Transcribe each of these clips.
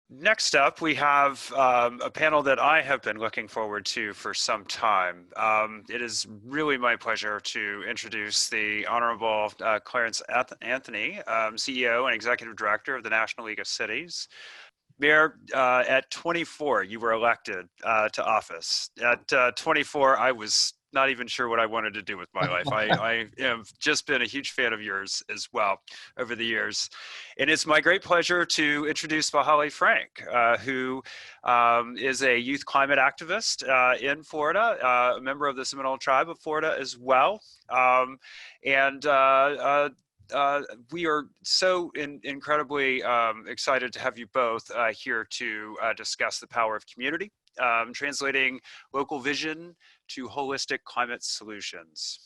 Next up, we have a panel that I have been looking forward to for some time. It is really my pleasure to introduce the Honorable Clarence Anthony, CEO and Executive Director of the National League of Cities. Mayor, at 24, you were elected to office. At 24, I was not even sure what I wanted to do with my life. I have just been a huge fan of yours as well over the years. And it's my great pleasure to introduce Valholly Frank, who is a youth climate activist in Florida, a member of the Seminole Tribe of Florida as well. And we are so incredibly excited to have you both here to discuss the power of community, translating local vision to holistic climate solutions.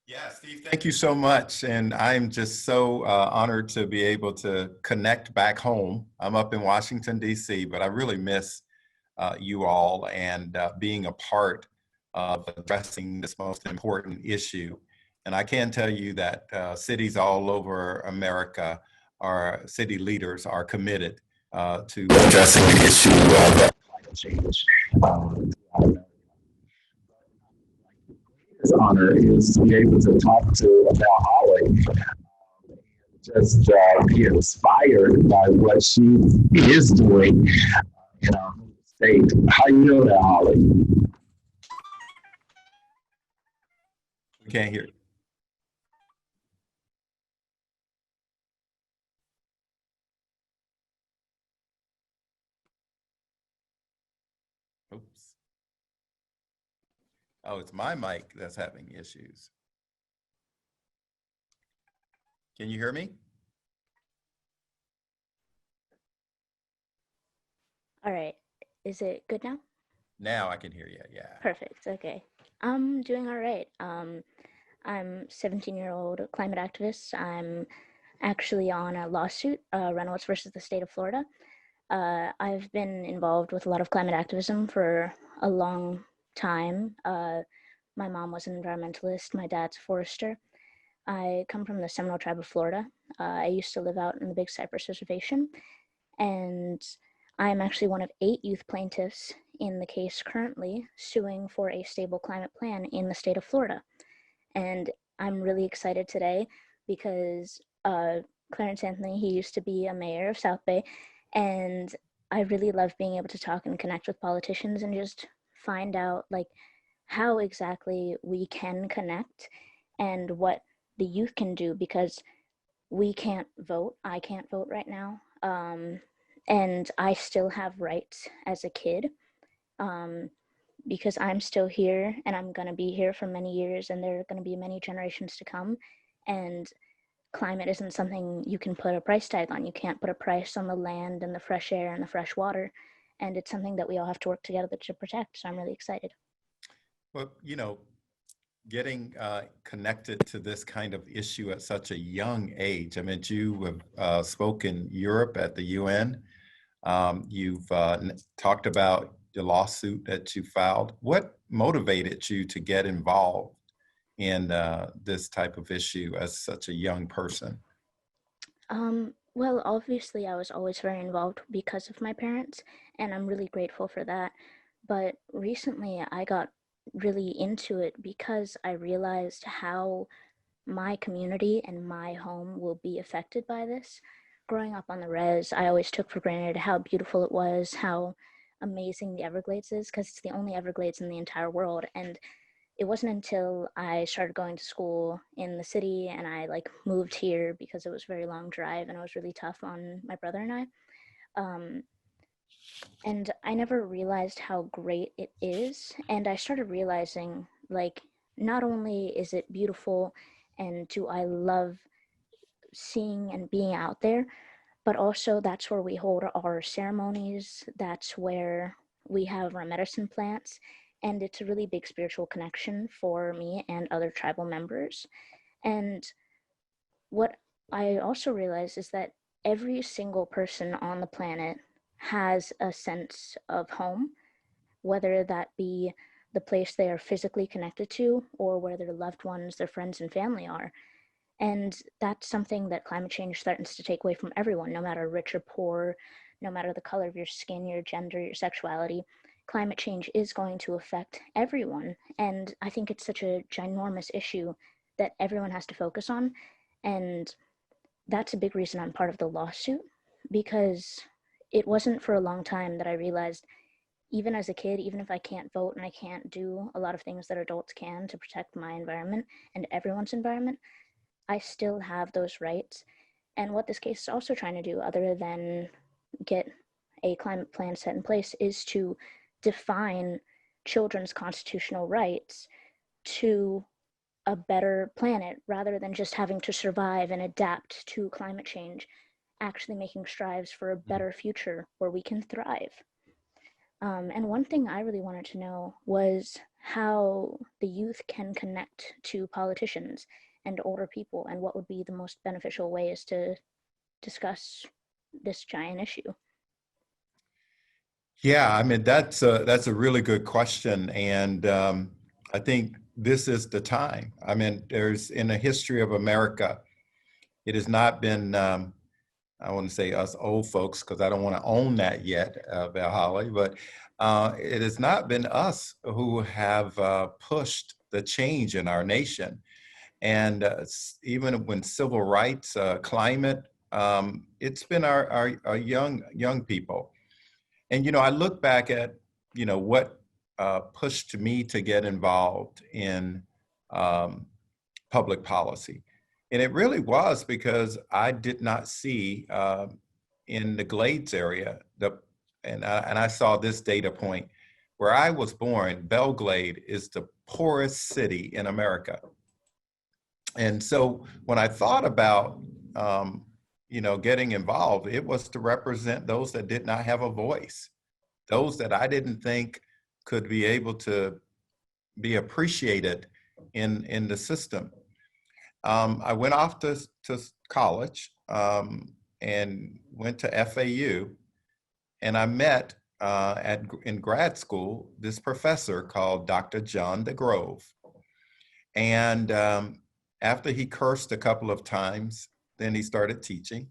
Yeah, Steve, thank you so much. And I'm just so honored to be able to connect back home. I'm up in Washington, D.C., but I really miss you all and being a part of addressing this most important issue. And I can tell you that cities all over America, our city leaders are committed to addressing the issue of climate change. His honor is to be able to talk to Valholly and just be inspired by what she is doing in our state. How you know Valholly? We can't hear you. Oops. Oh, it's my mic that's having issues. Can you hear me? All right. Is it good now? Now I can hear you, yeah. Perfect. Okay. I'm doing all right. I'm 17-year-old climate activist. I'm actually on a lawsuit, Reynolds versus the state of Florida. I've been involved with a lot of climate activism for a long time. My mom was an environmentalist. My dad's a forester. I come from the Seminole Tribe of Florida. I used to live out in the Big Cypress Reservation, and I'm actually one of 8 youth plaintiffs in the case currently suing for a stable climate plan in the state of Florida. And I'm really excited today because Clarence Anthony, he used to be a mayor of South Bay, and I really love being able to talk and connect with politicians and just find out like how exactly we can connect and what the youth can do, because we can't vote. I can't vote right now. And I still have rights as a kid because I'm still here and I'm going to be here for many years, and there are going to be many generations to come. And climate isn't something you can put a price tag on. You can't put a price on the land and the fresh air and the fresh water. And it's something that we all have to work together to protect. So I'm really excited. Well, you know, getting connected to this kind of issue at such a young age. I mean, you have spoken Europe at the UN. You've talked about the lawsuit that you filed. What motivated you to get involved in this type of issue as such a young person? Well, obviously, I was always very involved because of my parents, and I'm really grateful for that. But recently, I got really into it because I realized how my community and my home will be affected by this. Growing up on the res, I always took for granted how beautiful it was, how amazing the Everglades is, because it's the only Everglades in the entire world. And it wasn't until I started going to school in the city and I like moved here because it was a very long drive and it was really tough on my brother and I. And I never realized how great it is. And I started realizing, like, not only is it beautiful and do I love seeing and being out there, but also that's where we hold our ceremonies. That's where we have our medicine plants. And it's a really big spiritual connection for me and other tribal members. And what I also realized is that every single person on the planet has a sense of home, whether that be the place they are physically connected to or where their loved ones, their friends and family are. And that's something that climate change threatens to take away from everyone, no matter rich or poor, no matter the color of your skin, your gender, your sexuality. Climate change is going to affect everyone. And I think it's such a ginormous issue that everyone has to focus on. And that's a big reason I'm part of the lawsuit, because it wasn't for a long time that I realized, even as a kid, even if I can't vote and I can't do a lot of things that adults can to protect my environment and everyone's environment, I still have those rights. And what this case is also trying to do, other than get a climate plan set in place, is to define children's constitutional rights to a better planet rather than just having to survive and adapt to climate change, actually making strides for a better future where we can thrive. And one thing I really wanted to know was how the youth can connect to politicians and older people, and what would be the most beneficial ways to discuss this giant issue. Yeah, I mean, that's a really good question. And I think this is the time. I mean, there's in the history of America, it has not been, I want to say us old folks, because I don't want to own that yet, Valholly, but it has not been us who have pushed the change in our nation. And even when civil rights, climate, it's been our young people. And, I look back at, what pushed me to get involved in public policy. And it really was because I did not see in the Glades area, and I saw this data point, where I was born, Belglade is the poorest city in America. And so when I thought about, getting involved, it was to represent those that did not have a voice, those that I didn't think could be able to be appreciated in the system. I went off to college and went to FAU, and I met in grad school this professor called Dr. John DeGrove. And after he cursed a couple of times, then he started teaching.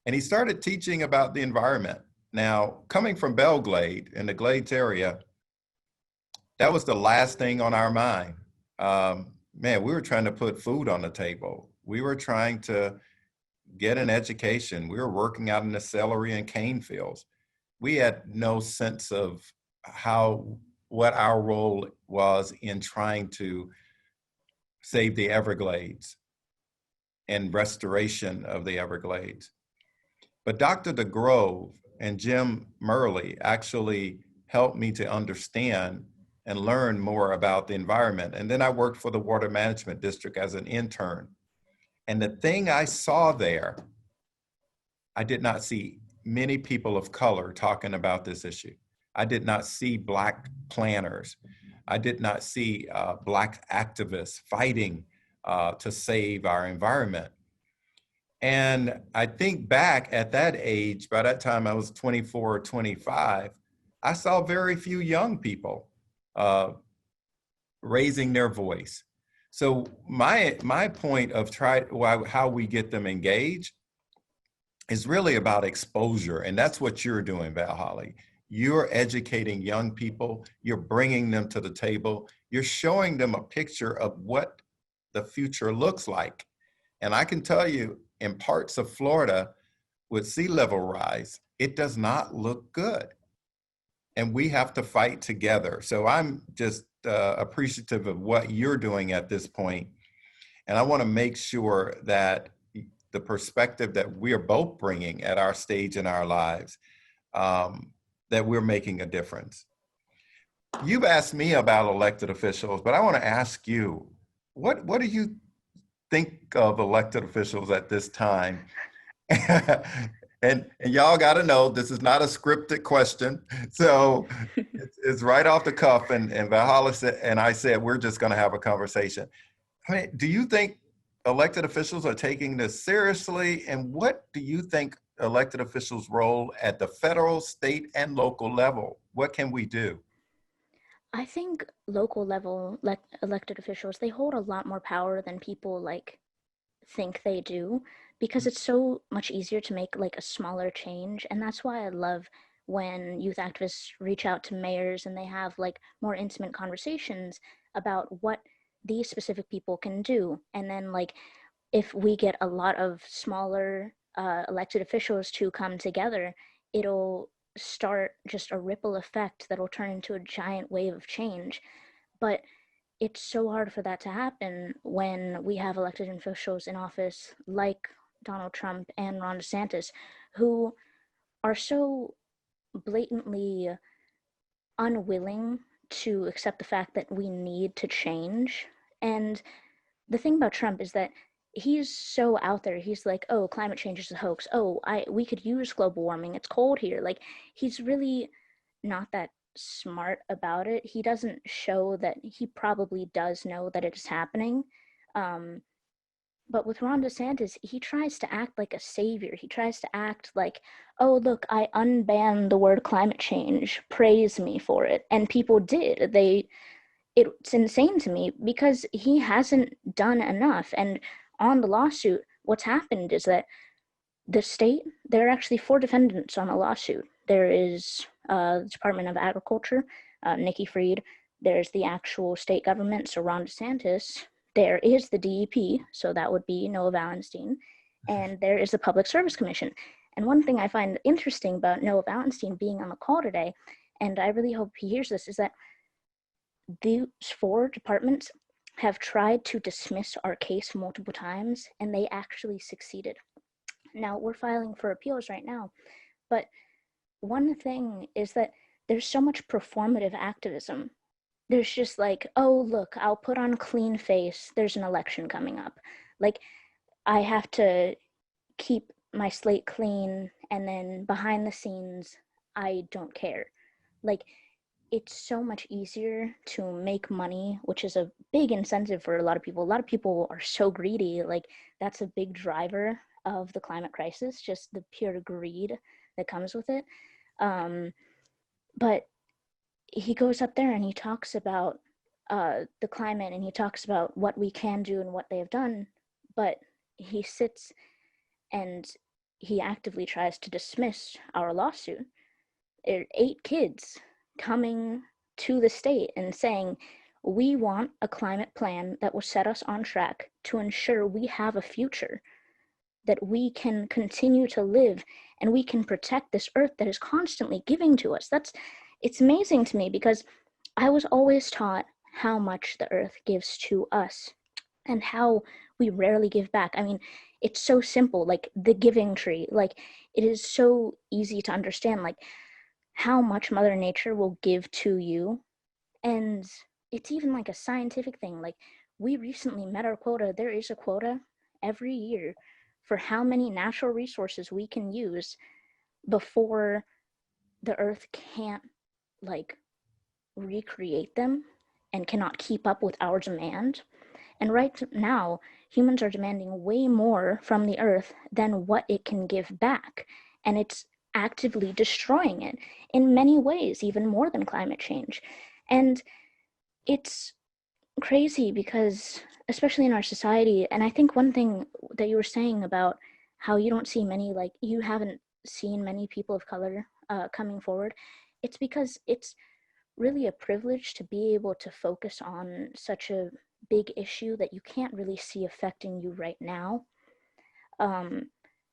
And he started teaching about the environment. Now, coming from Belglade in the Glades area, that was the last thing on our mind. Man, we were trying to put food on the table. We were trying to get an education. We were working out in the celery and cane fields. We had no sense of what our role was in trying to save the Everglades and restoration of the Everglades. But Dr. DeGrove and Jim Murley actually helped me to understand and learn more about the environment. And then I worked for the Water Management District as an intern. And the thing I saw there, I did not see many people of color talking about this issue. I did not see Black planners. I did not see Black activists fighting to save our environment. And I think back at that age, by that time I was 24 or 25, I saw very few young people raising their voice. So my point of how we get them engaged is really about exposure. And that's what you're doing, Valholly. You're educating young people, you're bringing them to the table, you're showing them a picture of what the future looks like. And I can tell you, in parts of Florida with sea level rise, it does not look good. And we have to fight together. So I'm just appreciative of what you're doing at this point. And I want to make sure that the perspective that we are both bringing at our stage in our lives, that we're making a difference. You've asked me about elected officials, but I want to ask you, what do you think of elected officials at this time? and y'all got to know, this is not a scripted question. So it's right off the cuff. And Valholly said, and I said, we're just going to have a conversation. I mean, do you think elected officials are taking this seriously? And what do you think elected officials' role at the federal, state, and local level? What can we do? I think local level elected officials, they hold a lot more power than people like think they do, because it's so much easier to make like a smaller change. And that's why I love when youth activists reach out to mayors and they have like more intimate conversations about what these specific people can do. And then like if we get a lot of smaller elected officials to come together, it'll start just a ripple effect that'll turn into a giant wave of change. But it's so hard for that to happen when we have elected officials in office like Donald Trump and Ron DeSantis, who are so blatantly unwilling to accept the fact that we need to change. And the thing about Trump is that he's so out there. He's like, "Oh, climate change is a hoax. Oh, we could use global warming. It's cold here." Like, he's really not that smart about it. He doesn't show that he probably does know that it is happening. Um, but with Ron DeSantis, he tries to act like a savior. He tries to act like, "Oh, look, I unbanned the word climate change. Praise me for it." And people did. It's insane to me because he hasn't done enough. And on the lawsuit, what's happened is that the state, there are actually 4 defendants on the lawsuit. There is the Department of Agriculture, Nikki Fried. There's the actual state government, so Ron DeSantis. There is the DEP, so that would be Noah Valenstein. And there is the Public Service Commission. And one thing I find interesting about Noah Valenstein being on the call today, and I really hope he hears this, is that these 4 departments have tried to dismiss our case multiple times, and they actually succeeded. Now, we're filing for appeals right now, but one thing is that there's so much performative activism. There's just like, "Oh, look, I'll put on a clean face. There's an election coming up. Like, I have to keep my slate clean, and then behind the scenes, I don't care." Like, it's so much easier to make money, which is a big incentive for a lot of people. A lot of people are so greedy. Like, that's a big driver of the climate crisis, just the pure greed that comes with it. But he goes up there and he talks about the climate, and he talks about what we can do and what they have done. But he sits and he actively tries to dismiss our lawsuit. There are 8 kids coming to the state and saying, "We want a climate plan that will set us on track to ensure we have a future, that we can continue to live and we can protect this earth that is constantly giving to us." It's amazing to me because I was always taught how much the earth gives to us and how we rarely give back. I mean, it's so simple, like the giving tree. Like, it is so easy to understand, like, how much Mother Nature will give to you. And it's even like a scientific thing. Like, we recently met our quota. There is a quota every year for how many natural resources we can use before the earth can't like recreate them and cannot keep up with our demand. And right now, humans are demanding way more from the earth than what it can give back. And it's actively destroying it in many ways, even more than climate change. And it's crazy because, especially in our society, and I think one thing that you were saying about how you don't see many, like, you haven't seen many people of color coming forward, it's because it's really a privilege to be able to focus on such a big issue that you can't really see affecting you right now.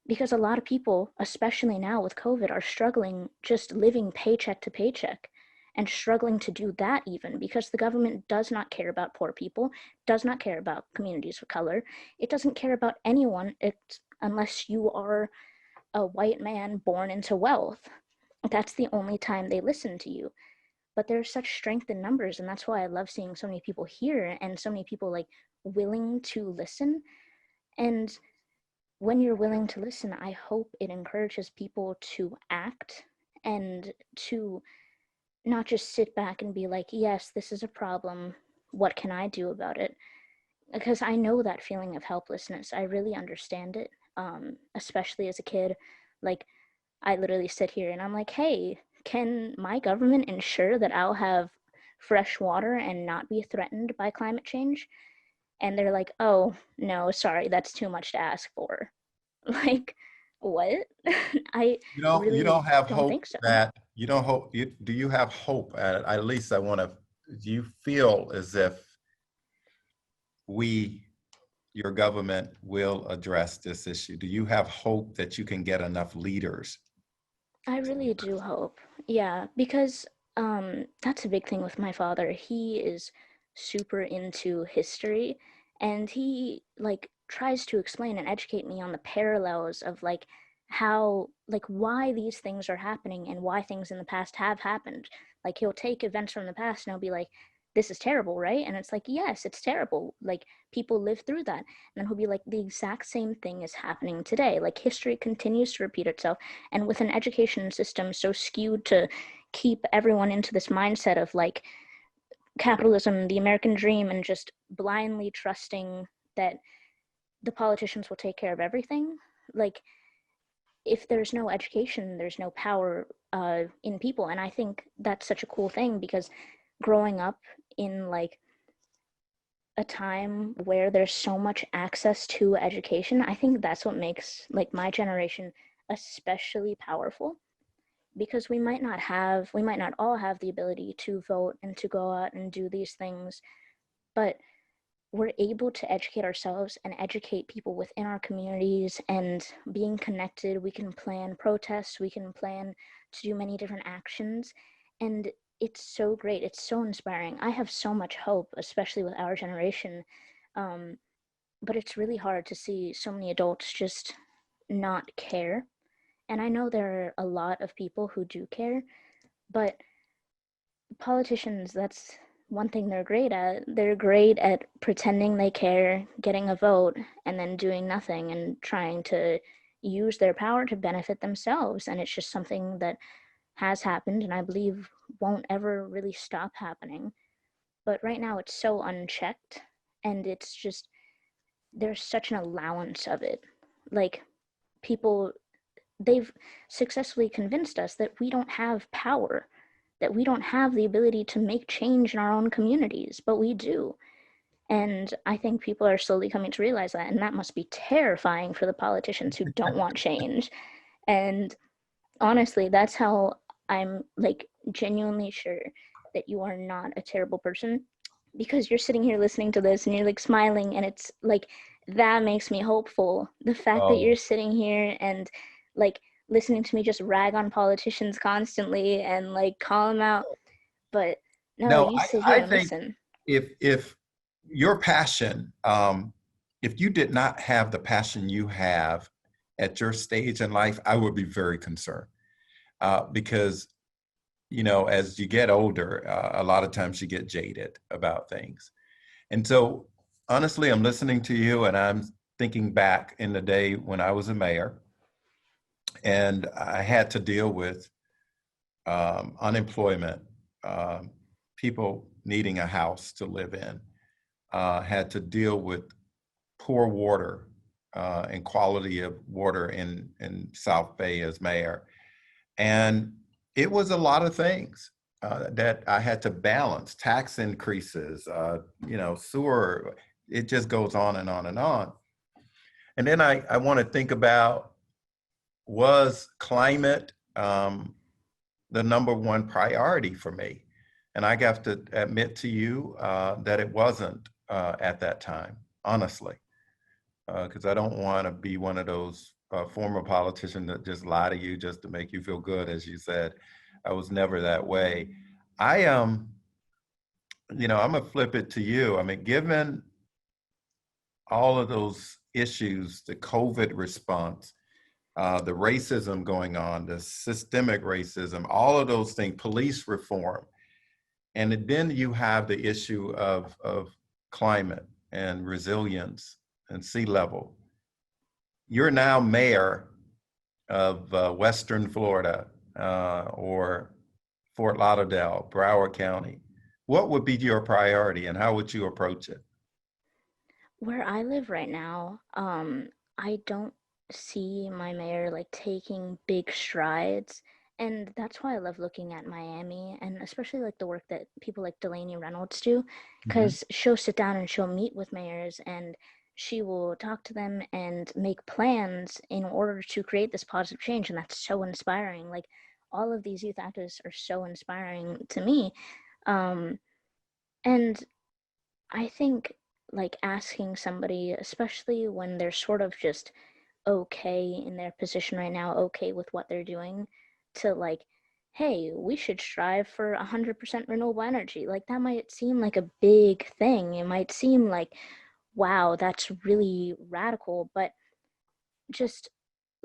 Because a lot of people, especially now with COVID, are struggling just living paycheck to paycheck and struggling to do that even because the government does not care about poor people, does not care about communities of color. It doesn't care about anyone unless you are a white man born into wealth. That's the only time they listen to you. But there's such strength in numbers, and that's why I love seeing so many people here and so many people like willing to listen. And when you're willing to listen, I hope it encourages people to act and to not just sit back and be like, "Yes, this is a problem. What can I do about it?" Because I know that feeling of helplessness. I really understand it, especially as a kid. Like, I literally sit here and I'm like, "Hey, can my government ensure that I'll have fresh water and not be threatened by climate change?" and they're like, "Oh, no, sorry, that's too much to ask for." Like, what? I You don't really have don't hope think so. that you don't hope you do you have hope at least I want to do you feel as if we your government will address this issue? Do you have hope that you can get enough leaders? I really do hope. Yeah, because that's a big thing with my father. He is super into history, and he like tries to explain and educate me on the parallels of like how like why these things are happening and why things in the past have happened. Like he'll take events from the past and he'll be like, this is terrible, right? And it's like, yes, it's terrible. Like people live through that. And then he'll be like, the exact same thing is happening today. Like history continues to repeat itself, and with an education system so skewed to keep everyone into this mindset of like capitalism, the American dream, and just blindly trusting that the politicians will take care of everything, like if there's no education, there's no power in people. And I think that's such a cool thing, because growing up in like a time where there's so much access to education, I think that's what makes like my generation especially powerful, because we might not all have the ability to vote and to go out and do these things, but we're able to educate ourselves and educate people within our communities, and being connected, we can plan protests, we can plan to do many different actions, and it's so great, it's so inspiring. I have so much hope, especially with our generation, um, but it's really hard to see so many adults just not care. And I know there are a lot of people who do care, but politicians, that's one thing they're great at. They're great at pretending they care, getting a vote, and then doing nothing and trying to use their power to benefit themselves. And it's just something that has happened and I believe won't ever really stop happening. But right now it's so unchecked, and it's just, there's such an allowance of it. Like, people, they've successfully convinced us that we don't have power, that we don't have the ability to make change in our own communities, but we do. And I think people are slowly coming to realize that, and that must be terrifying for the politicians who don't want change. And honestly, that's how I'm like genuinely sure that you are not a terrible person, because you're sitting here listening to this and you're like smiling, and it's like that makes me hopeful. The fact that you're Oh, sitting here and like listening to me just rag on politicians constantly and like call them out, but no, no, you sit I here and think listen. if your passion, if you did not have the passion you have at your stage in life, I would be very concerned because as you get older, a lot of times you get jaded about things. And so, honestly, I'm listening to you and I'm thinking back in the day when I was a mayor and I had to deal with unemployment, um, people needing a house to live in, had to deal with poor water and quality of water in South Bay as mayor. And it was a lot of things that I had to balance, tax increases, sewer, it just goes on and on and on. And then I want to think about, was climate the number one priority for me? And I have to admit to you that it wasn't at that time, honestly, because I don't want to be one of those former politicians that just lie to you just to make you feel good, as you said. I was never that way. I I'm gonna flip it to you. I mean, given all of those issues, the COVID response, the racism going on, the systemic racism, all of those things, police reform, and then you have the issue of climate and resilience and sea level. You're now mayor of Western Florida or Fort Lauderdale, Broward County. What would be your priority and how would you approach it? Where I live right now, I don't see my mayor like taking big strides And that's why I love looking at Miami, and especially like the work that people like Delaney Reynolds do, Hmm. because she'll sit down and she'll meet with mayors and she will talk to them and make plans in order to create this positive change. And that's so inspiring. Like all of these youth activists are so inspiring to me. Um, and I think like asking somebody, especially when they're sort of just okay in their position right now, okay with what they're doing, to like, hey, we should strive for 100% renewable energy. Like that might seem like a big thing. It might seem like, wow, that's really radical, but just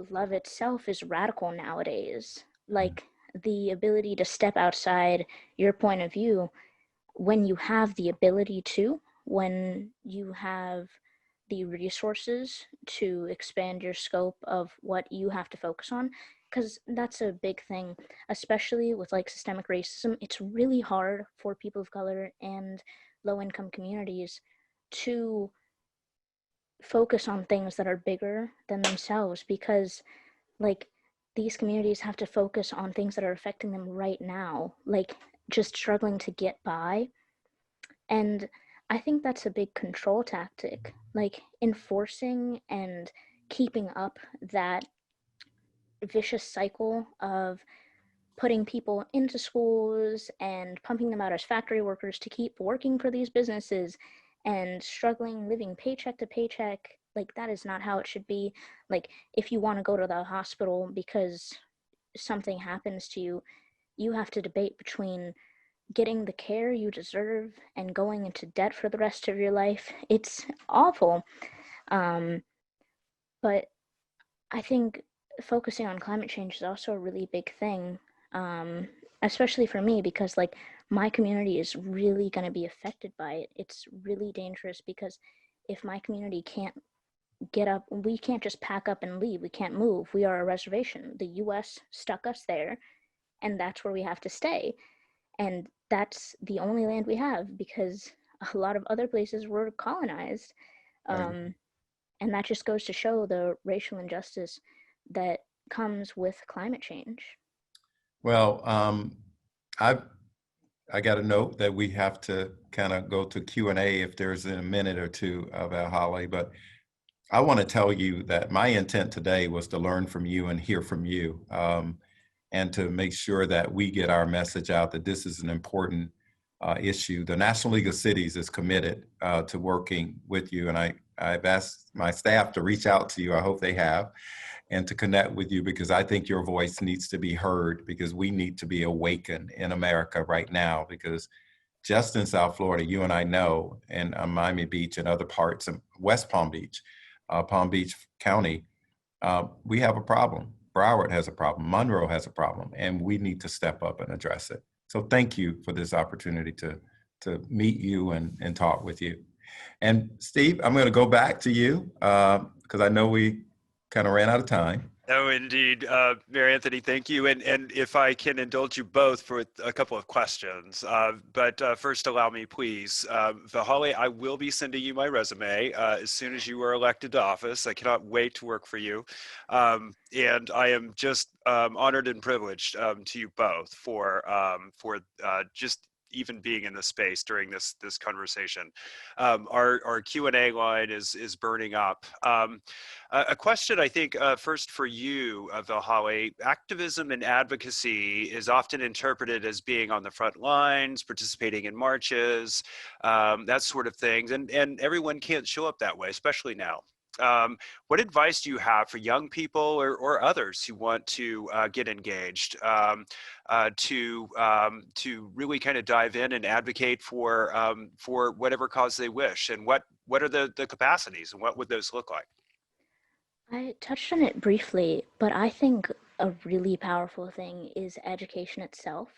love itself is radical nowadays. Like the ability to step outside your point of view when you have the ability to, when you have the resources to expand your scope of what you have to focus on, because that's a big thing, especially with like systemic racism. It's really hard for people of color and low income communities to focus on things that are bigger than themselves, because like these communities have to focus on things that are affecting them right now, like just struggling to get by. And I think that's a big control tactic, like enforcing and keeping up that vicious cycle of putting people into schools and pumping them out as factory workers to keep working for these businesses and struggling, living paycheck to paycheck. Like, that is not how it should be. Like, if you want to go to the hospital because something happens to you, you have to debate between getting the care you deserve and going into debt for the rest of your life. It's awful. Um, but I think focusing on climate change is also a really big thing, um, especially for me, because like my community is really going to be affected by it. It's really dangerous because if my community can't get up, we can't just pack up and leave. We can't move. We are a reservation. The US stuck us there, and that's where we have to stay. And that's the only land we have because a lot of other places were colonized. I agree. Um, and that just goes to show the racial injustice that comes with climate change. Well, I I got a note that we have to kind of go to Q&A if there's a minute or two of Valholly, but I want to tell you that my intent today was to learn from you and hear from you, and to make sure that we get our message out that this is an important issue. The National League of Cities is committed to working with you, and I've asked my staff to reach out to you. I hope they have, and to connect with you because I think your voice needs to be heard because we need to be awakened in America right now because just in South Florida, you and I know, and Miami Beach and other parts of West Palm Beach County, we have a problem. Broward has a problem. Monroe has a problem, and we need to step up and address it. So thank you for this opportunity to meet you and talk with you. And Steve, I'm going to go back to you because I know we kind of ran out of time. Oh, indeed. Mary Anthony, thank you. And if I can indulge you both for a couple of questions. But first, allow me, please. Valholly, I will be sending you my resume as soon as you are elected to office. I cannot wait to work for you. And I am just honored and privileged to you both for just even being in the space during this conversation. Our Q&A line is burning up. A question, I think, first for you, Valholly. Activism and advocacy is often interpreted as being on the front lines, participating in marches, that sort of things, and everyone can't show up that way, especially now. What advice do you have for young people or others who want to get engaged to really kind of dive in and advocate for whatever cause they wish? And what are the capacities and what would those look like? I touched on it briefly, but I think a really powerful thing is education itself.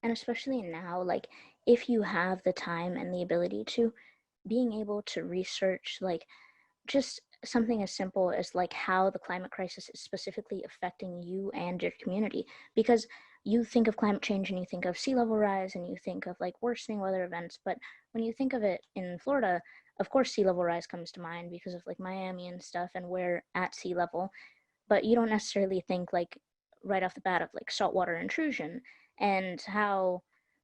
And especially now, like if you have the time and the ability to, being able to research like just something as simple as like how the climate crisis is specifically affecting you and your community, because you think of climate change and you think of sea level rise and you think of like worsening weather events, but when you think of it in Florida, of course sea level rise comes to mind because of like Miami and stuff and we're at sea level, but you don't necessarily think like right off the bat of like saltwater intrusion and how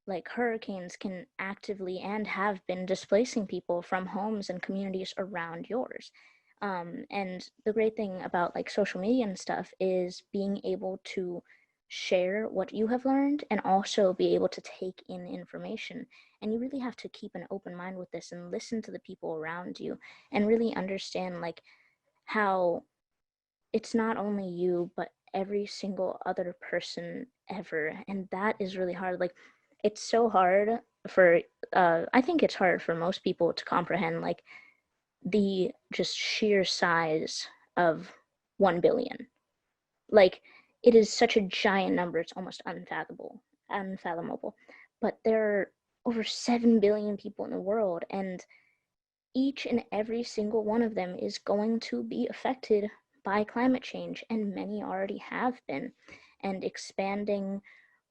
like hurricanes can actively and have been displacing people from homes and communities around yours. And the great thing about like social media and stuff is being able to share what you have learned and also be able to take in information. And you really have to keep an open mind with this and listen to the people around you and really understand like how it's not only you, but every single other person ever. And that is really hard. Like, it's so hard for, I think it's hard for most people to comprehend, like, the just sheer size of 1 billion. Like, it is such a giant number, it's almost unfathomable. But there are over 7 billion people in the world, and each and every single one of them is going to be affected by climate change, and many already have been. And expanding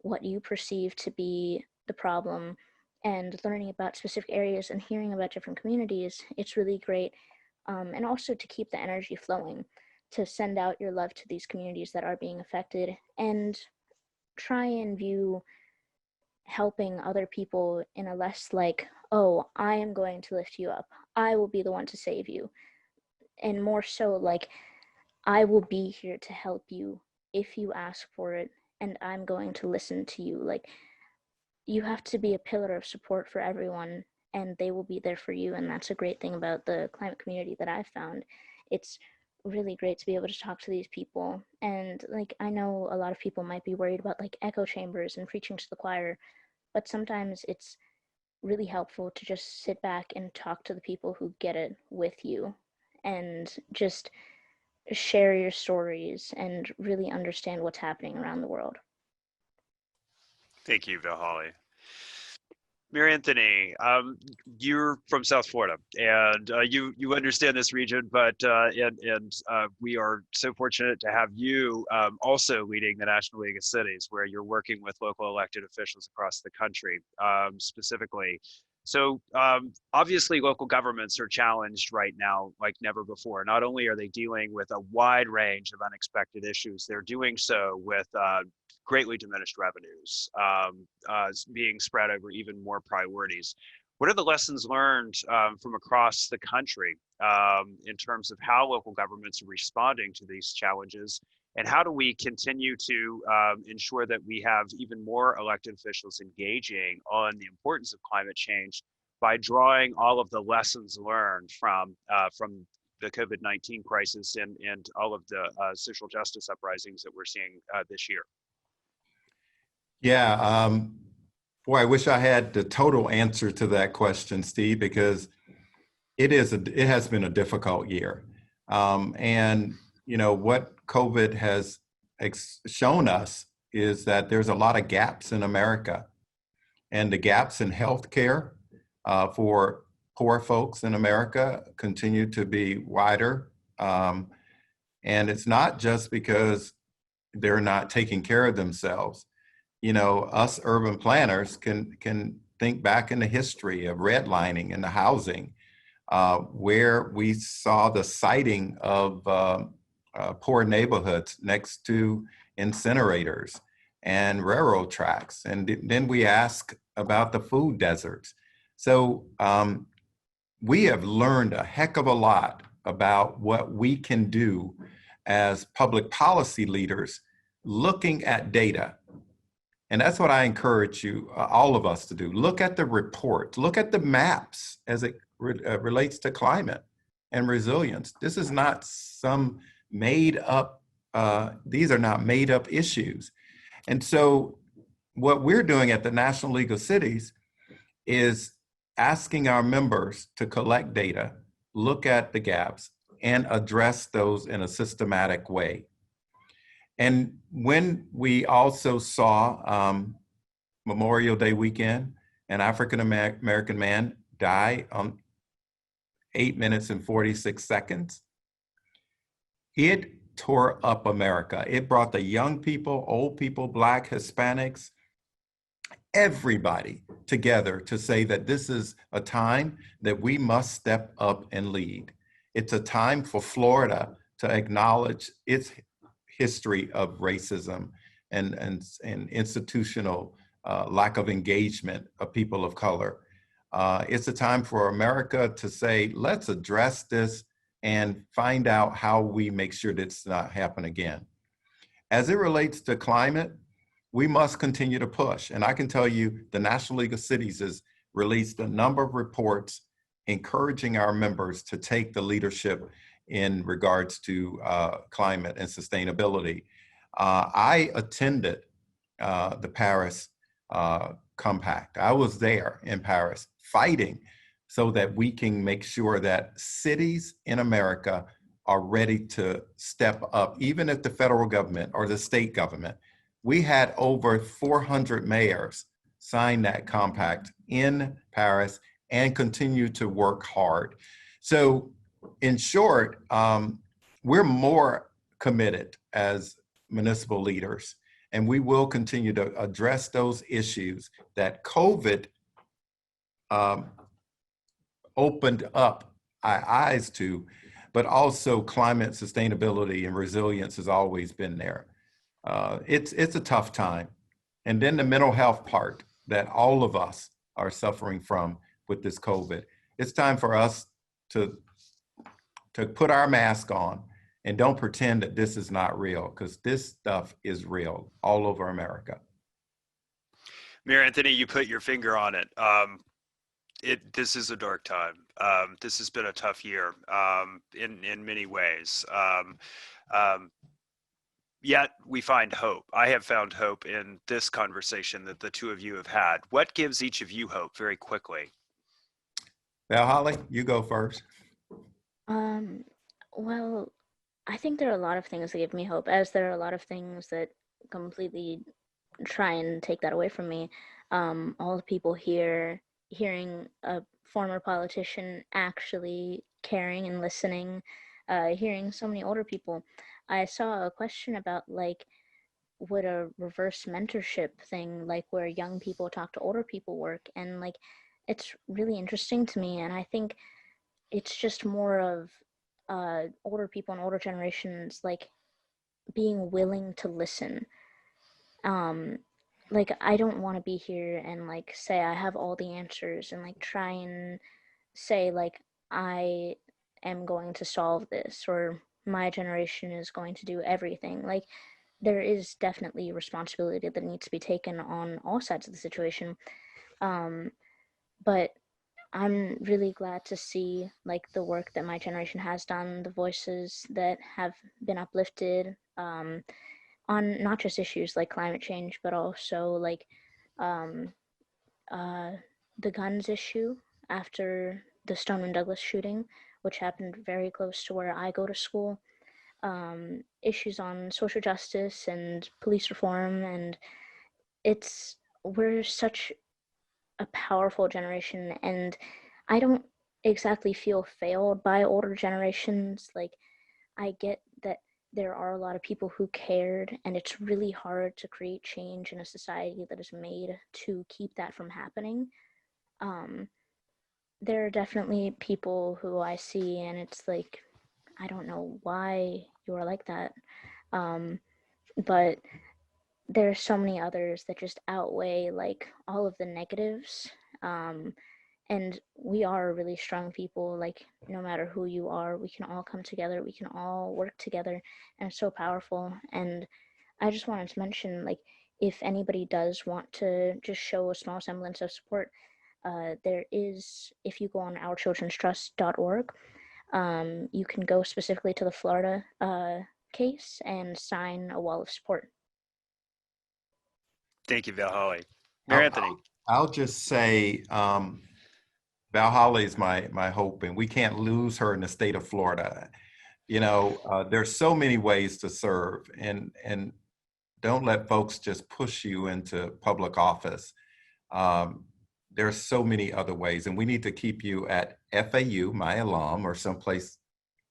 what you perceive to be the problem and learning about specific areas and hearing about different communities, it's really great. And also to keep the energy flowing, to send out your love to these communities that are being affected and try and view helping other people in a less like, oh, I am going to lift you up, I will be the one to save you, and more so like, I will be here to help you if you ask for it, and I'm going to listen to you. Like, you have to be a pillar of support for everyone, and they will be there for you. And that's a great thing about the climate community that I've found. It's really great to be able to talk to these people. And like, I know a lot of people might be worried about like echo chambers and preaching to the choir, but sometimes it's really helpful to just sit back and talk to the people who get it with you and just share your stories and really understand what's happening around the world. Thank you, Valholly. Mary Anthony, you're from South Florida, and you understand this region, but we are so fortunate to have you also leading the National League of Cities, where you're working with local elected officials across the country, specifically. So obviously, local governments are challenged right now like never before. Not only are they dealing with a wide range of unexpected issues, they're doing so with greatly diminished revenues being spread over even more priorities. What are the lessons learned from across the country in terms of how local governments are responding to these challenges? And how do we continue to ensure that we have even more elected officials engaging on the importance of climate change by drawing all of the lessons learned from the COVID-19 crisis and all of the social justice uprisings that we're seeing this year? Yeah, boy, I wish I had the total answer to that question, Steve, because it has been a difficult year. And you know what COVID has shown us is that there's a lot of gaps in America, and the gaps in healthcare for poor folks in America continue to be wider. And it's not just because they're not taking care of themselves. You know, us urban planners can think back in the history of redlining and the housing, where we saw the siting of poor neighborhoods next to incinerators and railroad tracks. And then we ask about the food deserts. So we have learned a heck of a lot about what we can do as public policy leaders looking at data. And that's what I encourage you, all of us to do. Look at the reports, look at the maps as it relates to climate and resilience. This is not some made up, these are not made up issues. And so what we're doing at the National League of Cities is asking our members to collect data, look at the gaps, and address those in a systematic way. And when we also saw Memorial Day weekend, an African American man die on 8 minutes and 46 seconds, it tore up America. It brought the young people, old people, Black, Hispanics, everybody together to say that this is a time that we must step up and lead. It's a time for Florida to acknowledge its history of racism and institutional lack of engagement of people of color. It's a time for America to say, let's address this and find out how we make sure that it's not happen again. As it relates to climate, we must continue to push. And I can tell you the National League of Cities has released a number of reports encouraging our members to take the leadership in regards to climate and sustainability. I attended the Paris Compact. I was there in Paris fighting so that we can make sure that cities in America are ready to step up, even if the federal government or the state government. We had over 400 mayors sign that compact in Paris and continue to work hard. So in short, we're more committed as municipal leaders, and we will continue to address those issues that COVID opened up our eyes to, but also climate sustainability and resilience has always been there. It's a tough time. And then the mental health part that all of us are suffering from with this COVID. It's time for us to put our mask on and don't pretend that this is not real, because this stuff is real all over America. Mayor Anthony, you put your finger on it. This is a dark time. This has been a tough year in many ways. Yet we find hope. I have found hope in this conversation that the two of you have had. What gives each of you hope, very quickly? Valholly, you go first. Well, I think there are a lot of things that give me hope, as there are a lot of things that completely try and take that away from me. All the people here, hearing a former politician actually caring and listening, hearing so many older people. I saw a question about, like, would a reverse mentorship thing, like where young people talk to older people, work? And like, it's really interesting to me. And I think it's just more of older people and older generations, like, being willing to listen. Like, I don't want to be here and like say I have all the answers and like try and say like I am going to solve this, or my generation is going to do everything. Like, there is definitely responsibility that needs to be taken on all sides of the situation. But I'm really glad to see like the work that my generation has done, the voices that have been uplifted, on not just issues like climate change, but also like um, the guns issue after the Stoneman Douglas shooting, which happened very close to where I go to school. Issues on social justice and police reform, and we're such a powerful generation, and I don't exactly feel failed by older generations. Like, I get that there are a lot of people who cared, and it's really hard to create change in a society that is made to keep that from happening. There are definitely people who I see and it's like, I don't know why you are like that. But there's so many others that just outweigh like all of the negatives. And we are really strong people. Like, no matter who you are, we can all come together, we can all work together, and it's so powerful. And I just wanted to mention, like, if anybody does want to just show a small semblance of support, there is, if you go on ourchildrenstrust.org, you can go specifically to the Florida case and sign a wall of support. Thank you, Valholly. Mayor Anthony. I'll just say, Valholly is my hope, and we can't lose her in the state of Florida. You know, there's so many ways to serve, and don't let folks just push you into public office. There's so many other ways, and we need to keep you at FAU, my alum, or someplace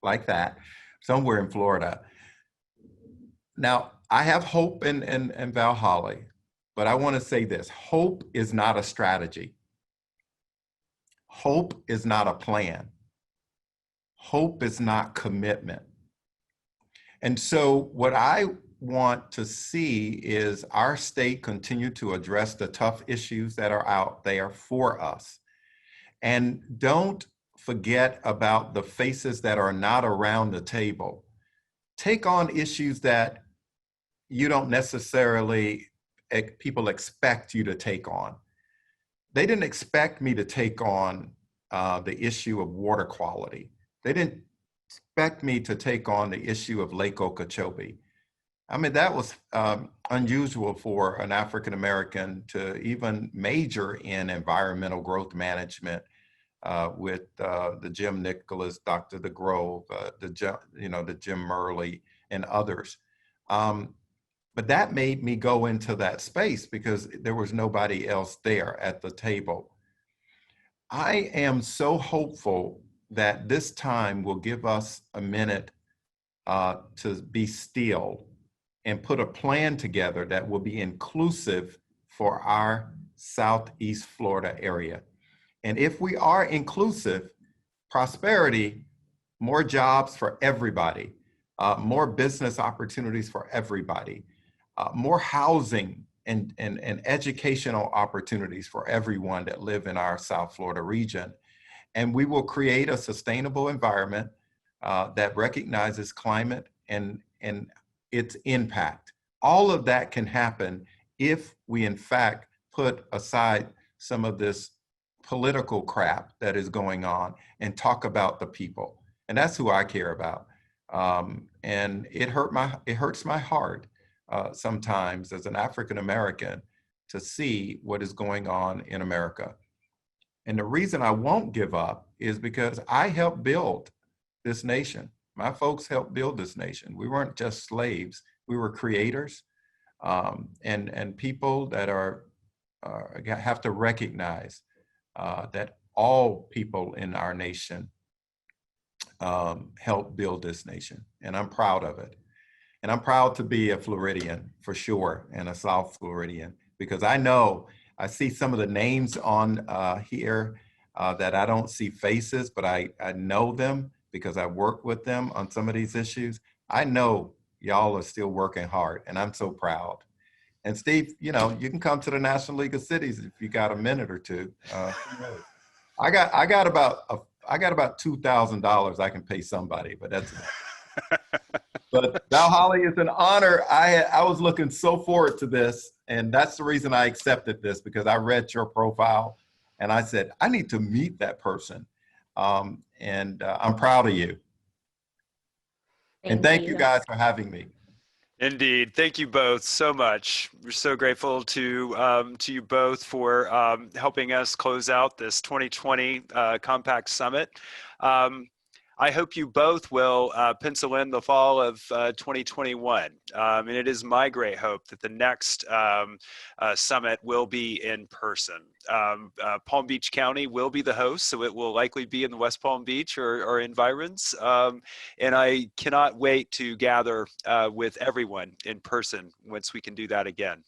like that, somewhere in Florida. Now, I have hope in Valholly, but I want to say this: hope is not a strategy. Hope is not a plan. Hope is not commitment. And so what I want to see is our state continue to address the tough issues that are out there for us. And don't forget about the faces that are not around the table. Take on issues that you don't necessarily, people expect you to take on. They didn't expect me to take on the issue of water quality. They didn't expect me to take on the issue of Lake Okeechobee. I mean, that was unusual for an African American to even major in environmental growth management with the Jim Nicholas, Dr. DeGrove, the Jim Murley, and others. But that made me go into that space because there was nobody else there at the table. I am so hopeful that this time will give us a minute to be still and put a plan together that will be inclusive for our Southeast Florida area. And if we are inclusive, prosperity, more jobs for everybody, more business opportunities for everybody, more housing and educational opportunities for everyone that live in our South Florida region. And we will create a sustainable environment that recognizes climate and its impact. All of that can happen if we in fact put aside some of this political crap that is going on and talk about the people. And that's who I care about. And it hurts my heart sometimes as an African American to see what is going on in America. And the reason I won't give up is because I helped build this nation. My folks helped build this nation. We weren't just slaves. We were creators and people that have to recognize that all people in our nation helped build this nation. And I'm proud of it. And I'm proud to be a Floridian for sure, and a South Floridian, because I see some of the names on here that I don't see faces, but I know them because I work with them on some of these issues. I know y'all are still working hard, and I'm so proud. And Steve, you can come to the National League of Cities if you got a minute or two. I got about $2,000 I can pay somebody, but that's But Valholly, it's an honor. I was looking so forward to this, and that's the reason I accepted this, because I read your profile and I said, I need to meet that person. And I'm proud of you. And thank you guys for having me. Indeed. Thank you both so much. We're so grateful to you both for helping us close out this 2020 Compact Summit. I hope you both will pencil in the fall of 2021. And it is my great hope that the next summit will be in person. Palm Beach County will be the host, so it will likely be in the West Palm Beach or environs. And I cannot wait to gather with everyone in person once we can do that again.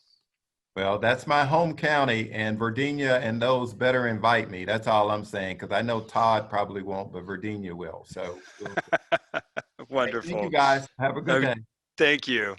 Well, that's my home county, and Virginia and those better invite me. That's all I'm saying, because I know Todd probably won't, but Virginia will. So Wonderful. thank you guys. Have a good day. Thank you.